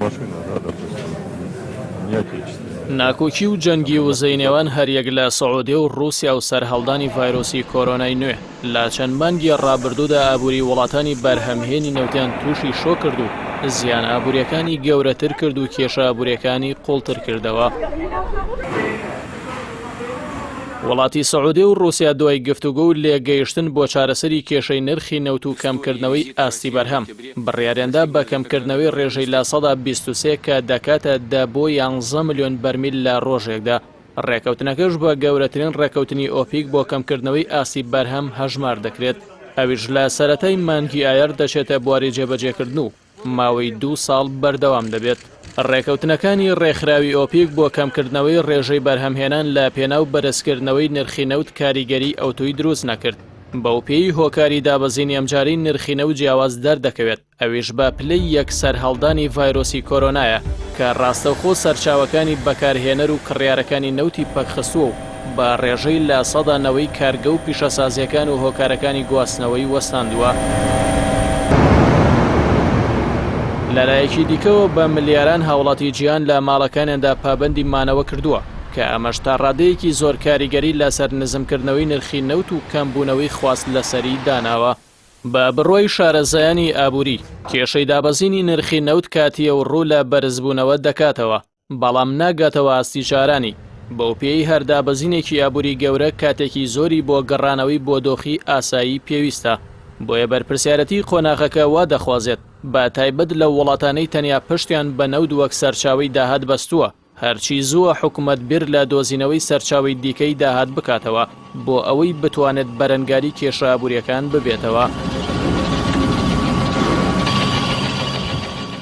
машина, да, допустим, не отечественная. ناکۆکی و جەنگی وزەی نێوان هەریەک لە سەعودی و رووسیا و سەرهەڵدانی ڤایرۆسی کۆرۆنای نوێ لە چەند مانگی ڕابردوودا ئابووری وڵاتانی بەرهەمهێنی نەوتیان تووشی شۆ کرد و زیان ئابووریەکانی گەورەتر کرد و کێشە ئابووریەکانی قوڵتر کردەوە. وڵاتی سەعودی و رووسیا دوای گفتوگۆ و لێگەیشتن بۆ چارەسەری کێشەی نرخی نەوت و کەمکردنەوەی ئاستی بەرهەم بڕیارێندا بە کەمکردنەوەی ڕێژەی لە 123 کە دەکاتە 10 بۆ 11 ملیۆن بەرمیل لە ڕۆژێکدا. ڕێکەوتنەکەش بە گەورەترین ڕێکەوتنی ئۆپیک بۆ کەمکردنەوەی ئاستی بەرهەم هەژمار دەکرێت. ئەویش لە سەرەتای مانگی ئایار دەچێتە بواری جێبەجێکردن و ماوەی 2 ساڵ بەردەوام دەبێت. ڕێکەوتنەکانی ڕێکخراوی ئۆپیک بۆ کەمکردنەوەی ڕێژەی بەرهەمهێنان لە پێناو بەرزکردنەوەی نرخی نەوت کاریگەری ئەوتۆی دروست نەکرد. بەو پێی هۆکاری دابەزینی ئەمجاری نرخی نەوت جیاواز دەردەکەوێت، ئەویش بە پلەی یەکسەر هەڵدانی ڤایرۆسی کۆرۆنایە کە ڕاستەوخۆ سەرچاوەکانی بەکارهێنەر و کڕیارەکانی نەوتی پەکخستووە و بە ڕێژەی لە سەدانەوەی کارگە و پیشەسازیەکان و هۆکارەکانی گواستنەوەی وەستاندووە. لەلایەکی دیکەوە بە ملیاران هاوڵاتی جیهان لە ماڵەکانیاندا پابەندی مانەوە کردووە کە ئەمەش تا ڕادەیەکی زۆر کاریگەری لەسەر نزمکردنەوەی نرخی نەوت و کەمبوونەوەی خواست لەسەری داناوە. بە بڕۆی شارەزایانی ئابووری کێشەی دابەزینی نرخی نەوت کاتیە و ڕوو لە بەرزبوونەوە دەکاتەوە، بەڵام ناگاتەوە ئاستیچارانی. بەو پێی هەردابەزینێکی ئابووری گەورە کاتێکی زۆری بۆ گەڕانەوەی بۆ دۆخی ئاسایی پێویستە. بۆیە بەرپرسیارەتی قۆناغەکە وا دەخوازێت بە تایبەت لە وڵاتانەی تەنیا پشتیان بە نەود وەک سەرچاوی داهات بەستووە هەرچی زووە حکوومەت بیر لە دۆزینەوەی سەرچاوی دیکەی داهات بکاتەوە بۆ ئەوەی بتوانێت بەرەنگاری کێشە ئابووریەکان ببێتەوە.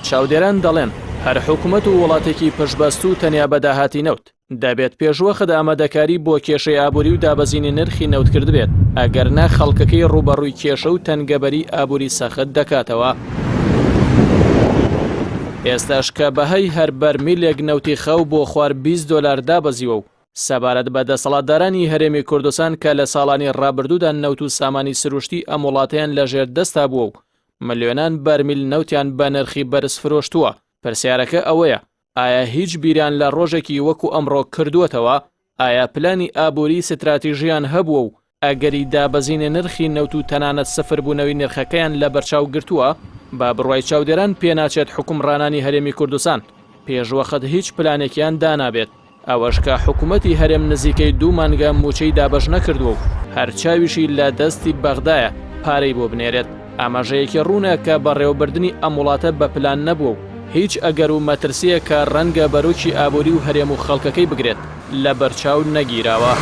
چاودێران دەڵێن هەر حکوومەت و وڵاتێکی پشتبەست و تەنیا بە داهاتی نەوت دەبێت پێشوەخت ئامادەکاری بۆ کێشەی ئابووری و دابەزینی نرخی نەوت کرد بێت، ئەگەرنا خەڵکەکەی ڕوبەڕووی کێشە و تەنگەبەری ئابووری سەخت دەکاتەوە. ئێستاش کە بەهەی هەر بەرمیلێک نەوتی خەو بۆ خوار $20 دابەزیوە و سەبارەت بە دەسەڵاتدارانی هەرێمی کوردستان کە لە ساڵانی ڕابردوودا نەوت و سامانی سروشتی ئەم وڵاتەیان لەژێر دەستا بووە و ملیۆنان بەرمیل نەوتیان بە نرخی بەرز فرۆشتووە. پرسیارەکە ئەوەیە ئایا هیچ بیران لە ڕۆژێکی وەکو ئەمڕۆ کردووەتەوە؟ ئایا پلانی ئابووری ستراتیژیان هەبووە و ئەگەری دابەزینە نرخی نەوت و تەنانەت سەفربوونەوەی نرخەکەیان لە بەرچاو گرتووە؟ با بڕوای چاودێران پێناچێت حکومڕانانی هەرێمی کوردستان پێشوەخت هیچ پلانێکیان دانابێت، ئەوەش کە حکوومەتی هەرێم نزیکەی 2 مانگە موچەی دابەش نەکردووە و هەرچاویشی لە دەستی بەغدایە پارەی بۆ بنێرێت. ئاماژەیەکی ڕوونە کە بەڕێوەبردننی ئەم وڵاتە بە پلان نەبووە و هیچ ئەگەر و مەترسیە کە ڕەنگە بەرۆکی ئابووری و هەرێم و خەڵکەکەی بگرێت لە بەرچاو نەگیراوە.